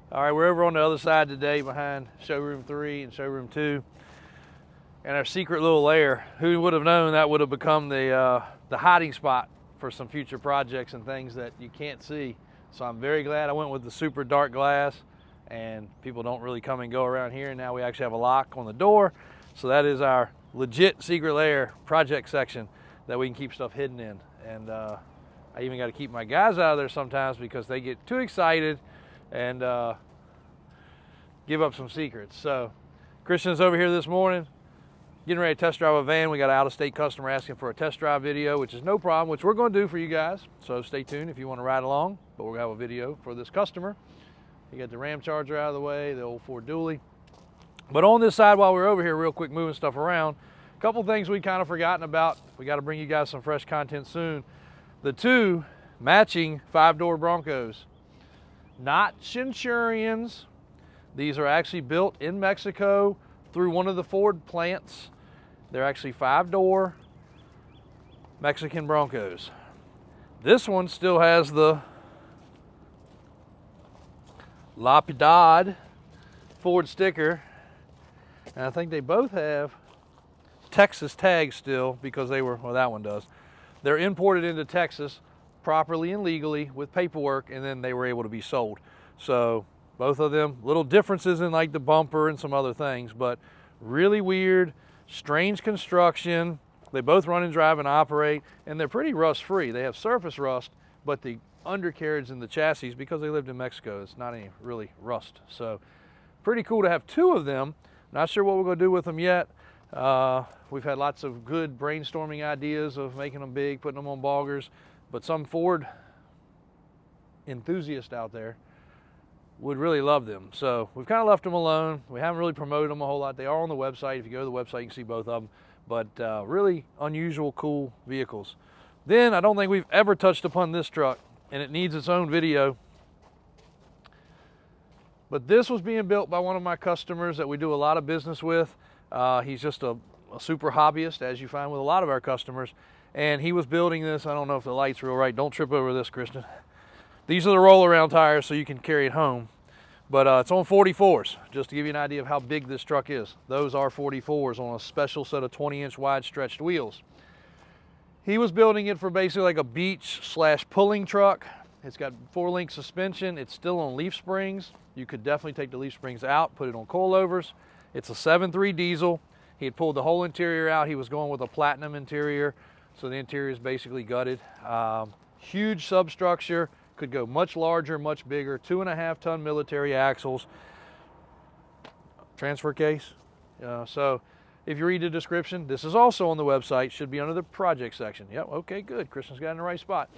All right, we're over on the other side today behind showroom 3 and showroom 2. And our secret little lair. Who would have known that would have become the hiding spot for some future projects and things that you can't see. So I'm very glad I went with the super dark glass, and people don't really come and go around here. And now we actually have a lock on the door. So that is our legit secret lair project section that we can keep stuff hidden in. And I even got to keep my guys out of there sometimes because they get too excited and give up some secrets. So Christian's over here this morning getting ready to test drive a van. We got an out-of-state customer asking for a test drive video, which is no problem, which we're going to do for you guys. So stay tuned if you want to ride along, but we're going to have a video for this customer. You got the Ram Charger out of the way, the old Ford Dually. But on this side, while we're over here real quick moving stuff around, a couple things we kind of forgotten about. We got to bring you guys some fresh content soon. The 2 matching 5-door Broncos, not Centurions. These are actually built in Mexico through one of the Ford plants. They're actually 5-door Mexican Broncos. This one still has the La Piedad Ford sticker. And I think they both have Texas tags still because they were, well, that one does. They're imported into Texas properly and legally with paperwork, and then they were able to be sold. So both of them, little differences in like the bumper and some other things, but really weird, strange construction. They both run and drive and operate, and they're pretty rust free. They have surface rust, but the undercarriage in the chassis, because they lived in Mexico, it's not any really rust. So pretty cool to have 2 of them. Not sure what we're going to do with them yet. We've had lots of good brainstorming ideas of making them big, putting them on boggers, but some Ford enthusiast out there would really love them. So we've kind of left them alone. We haven't really promoted them a whole lot. They are on the website. If you go to the website, you can see both of them. But really unusual, cool vehicles. Then I don't think we've ever touched upon this truck, and it needs its own video. But this was being built by one of my customers that we do a lot of business with. He's just a super hobbyist, as you find with a lot of our customers. And he was building this. I don't know if the light's real right. Don't trip over this, Christian. These are the roll-around tires so you can carry it home. But it's on 44s, just to give you an idea of how big this truck is. Those are 44s on a special set of 20-inch wide stretched wheels. He was building it for basically like a beach/pulling truck. It's got 4-link suspension. It's still on leaf springs. You could definitely take the leaf springs out, put it on coilovers. It's a 7.3 diesel. He had pulled the whole interior out. He was going with a platinum interior, so the interior is basically gutted. Huge substructure. Could go much larger, much bigger. 2.5-ton military axles. Transfer case. So if you read the description, this is also on the website. Should be under the project section. Yep, okay, good. Christian's got in the right spot.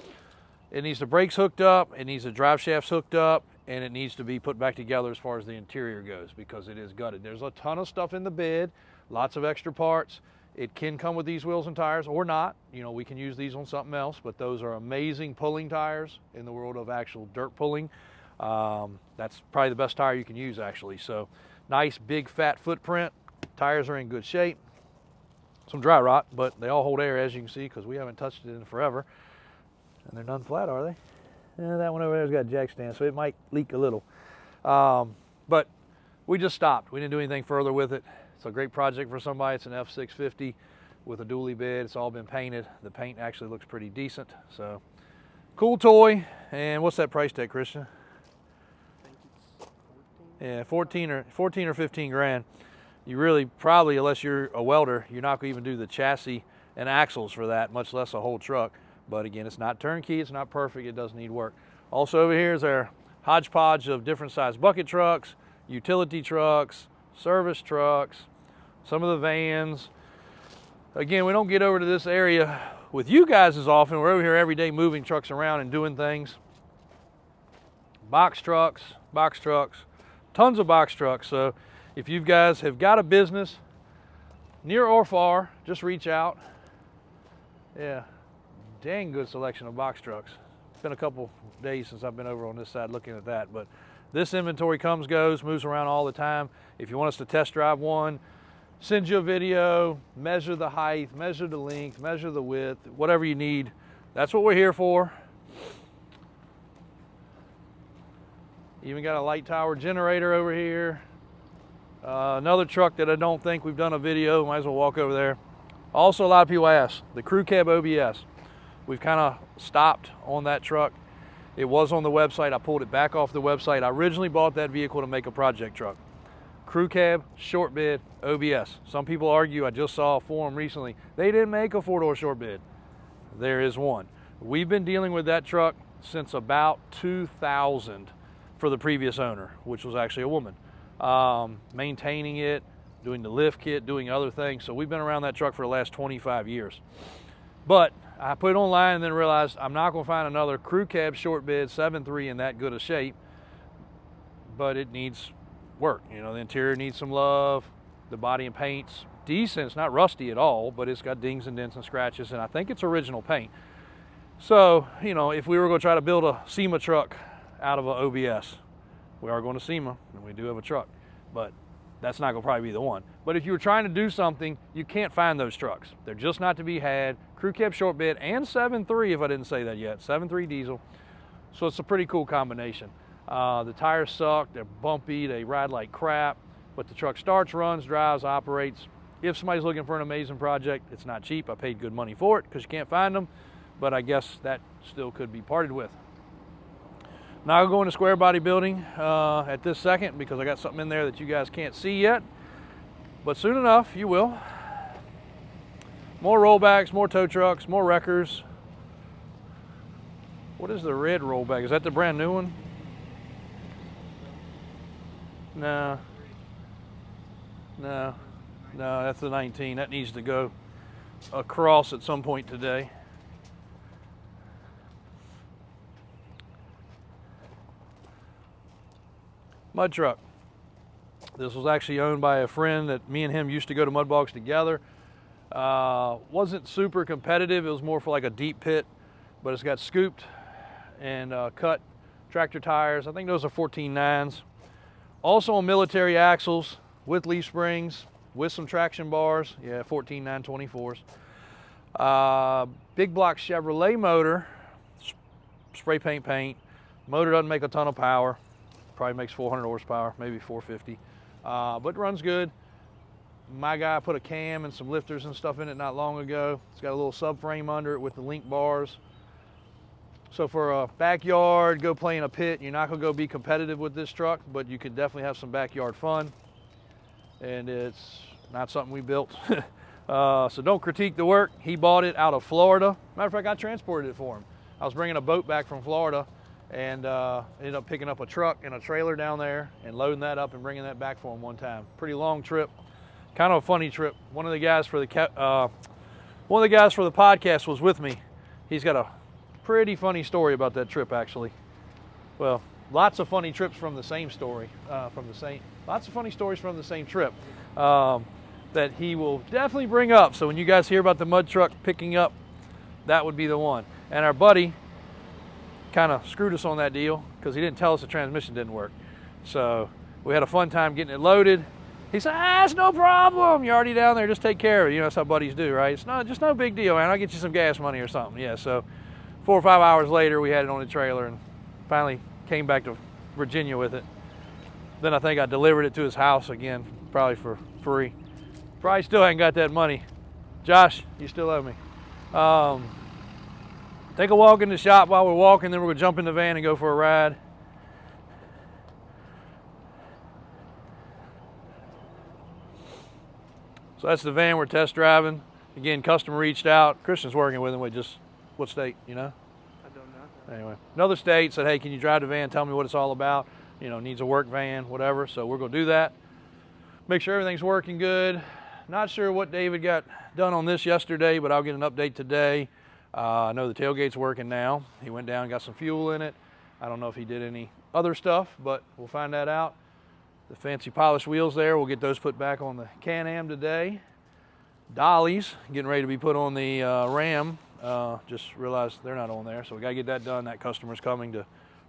It needs the brakes hooked up. It needs the drive shafts hooked up. And it needs to be put back together as far as the interior goes because it is gutted. There's a ton of stuff in the bed. Lots of extra parts. It can come with these wheels and tires or not. You know, we can use these on something else, but those are amazing pulling tires in the world of actual dirt pulling. That's probably the best tire you can use actually. So nice big fat footprint. Tires are in good shape. Some dry rot, but they all hold air as you can see because we haven't touched it in forever. And they're none flat, are they? Yeah, that one over there's got a jack stand, so it might leak a little. But we just stopped. We didn't do anything further with it. It's a great project for somebody. It's an F650 with a dually bed. It's all been painted. The paint actually looks pretty decent. So cool toy. And what's that price tag, Christian? I think it's 14. Yeah, 14 or 15 grand. You really probably, unless you're a welder, you're not going to even do the chassis and axles for that, much less a whole truck. But again, it's not turnkey, it's not perfect, it does need work. Also over here is our hodgepodge of different size bucket trucks, utility trucks, service trucks, some of the vans. Again, we don't get over to this area with you guys as often. We're over here every day moving trucks around and doing things. Box trucks, tons of box trucks. So if you guys have got a business near or far, just reach out. Yeah. Dang good selection of box trucks. It's been a couple days since I've been over on this side looking at that, but this inventory comes, goes, moves around all the time. If you want us to test drive one, send you a video, measure the height, measure the length, measure the width, whatever you need. That's what we're here for. Even got a light tower generator over here. Another truck that I don't think we've done a video, might as well walk over there. Also, a lot of people ask, the crew cab OBS. We've kind of stopped on that truck. It was on the website. I pulled it back off the website. I originally bought that vehicle to make a project truck. Crew cab, short bed, OBS. Some people argue, I just saw a forum recently, they didn't make a 4-door short bed. There is one. We've been dealing with that truck since about 2000 for the previous owner, which was actually a woman. Maintaining it, doing the lift kit, doing other things. So we've been around that truck for the last 25 years. But I put it online and then realized I'm not going to find another crew cab short bed 7.3 in that good a shape, but it needs work. You know, the interior needs some love. The body and paint's decent. It's not rusty at all, but it's got dings and dents and scratches, and I think it's original paint. So, you know, if we were going to try to build a SEMA truck out of an OBS, we are going to SEMA, and we do have a truck, but that's not going to probably be the one. But if you were trying to do something, you can't find those trucks. They're just not to be had. Crew cab short bed and 7.3, if I didn't say that yet, 7.3 diesel. So it's a pretty cool combination. The tires suck, they're bumpy, they ride like crap, but the truck starts, runs, drives, operates. If somebody's looking for an amazing project, it's not cheap. I paid good money for it because you can't find them, but I guess that still could be parted with. Now I'll go into square body building at this second because I got something in there that you guys can't see yet, but soon enough you will. More rollbacks, more tow trucks, more wreckers. What is the red rollback? Is that the brand new one? No, that's the 19. That needs to go across at some point today. Mud truck. This was actually owned by a friend that me and him used to go to mud bogs together. Wasn't super competitive. It was more for like a deep pit, but it's got scooped and cut tractor tires. I think those are 14.9s. Also on military axles with leaf springs, with some traction bars. Yeah, 14.9 24s. Big block Chevrolet motor, spray paint. Motor doesn't make a ton of power. Probably makes 400 horsepower, maybe 450, but runs good. My guy put a cam and some lifters and stuff in it not long ago. It's got a little subframe under it with the link bars. So for a backyard, go play in a pit, you're not gonna go be competitive with this truck, but you can definitely have some backyard fun. And it's not something we built. So don't critique the work. He bought it out of Florida. Matter of fact, I transported it for him. I was bringing a boat back from Florida and ended up picking up a truck and a trailer down there and loading that up and bringing that back for him one time. Pretty long trip, kind of a funny trip. One of the guys for the podcast was with me. He's got a pretty funny story about that trip, actually. Well, lots of funny trips from the same story, lots of funny stories from the same trip that he will definitely bring up. So when you guys hear about the mud truck picking up, that would be the one. And our buddy kind of screwed us on that deal because he didn't tell us the transmission didn't work. So we had a fun time getting it loaded. He said, it's no problem. You're already down there. Just take care of it. You know, that's how buddies do, right? It's not just no big deal, man. I'll get you some gas money or something. Yeah, so 4 or 5 hours later, we had it on the trailer and finally came back to Virginia with it. Then I think I delivered it to his house again, probably for free. Probably still ain't got that money. Josh, you still owe me. Take a walk in the shop while we're walking, then we're gonna jump in the van and go for a ride. So that's the van we're test driving. Again, customer reached out. Christian's working with him. What state, you know? I don't know. Anyway, another state said, hey, can you drive the van? Tell me what it's all about. You know, needs a work van, whatever. So we're gonna do that. Make sure everything's working good. Not sure what David got done on this yesterday, but I'll get an update today. I know the tailgate's working now. He went down and got some fuel in it. I don't know if he did any other stuff, but we'll find that out. The fancy polished wheels there, we'll get those put back on the Can-Am today. Dollies getting ready to be put on the Ram. Just realized they're not on there, so we gotta get that done. That customer's coming to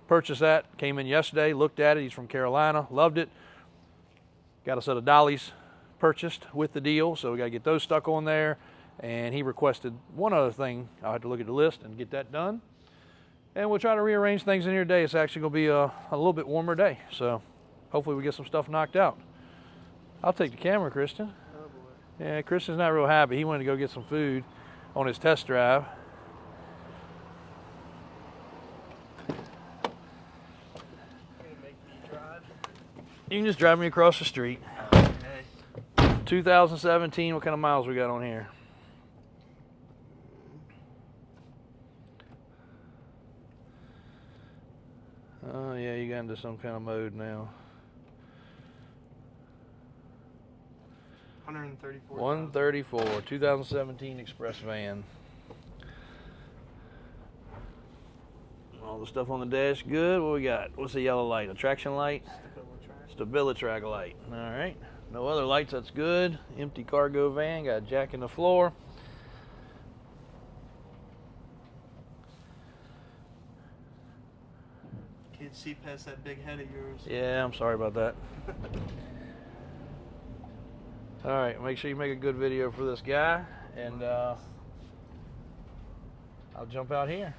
purchase that. Came in yesterday, looked at it. He's from Carolina, loved it. Got a set of dollies purchased with the deal, so we gotta get those stuck on there. And he requested one other thing. I'll have to look at the list and get that done. And we'll try to rearrange things in here today. It's actually going to be a little bit warmer day, so hopefully we get some stuff knocked out. I'll take the camera, Christian. Oh boy. Yeah, Christian's not real happy. He wanted to go get some food on his test drive. You can just drive me across the street. Okay. 2017, what kind of miles we got on here? Oh yeah, you got into some kind of mode now. 134. 134, 2017 Express van. All the stuff on the dash good. What we got? What's the yellow light? A traction light? Stabilitrack light. All right. No other lights. That's good. Empty cargo van. Got a jack in the floor. Can't see past that big head of yours. Yeah, I'm sorry about that. All right. Make sure you make a good video for this guy, and I'll jump out here.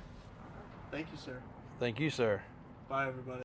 Thank you, sir. Thank you, sir. Bye, everybody.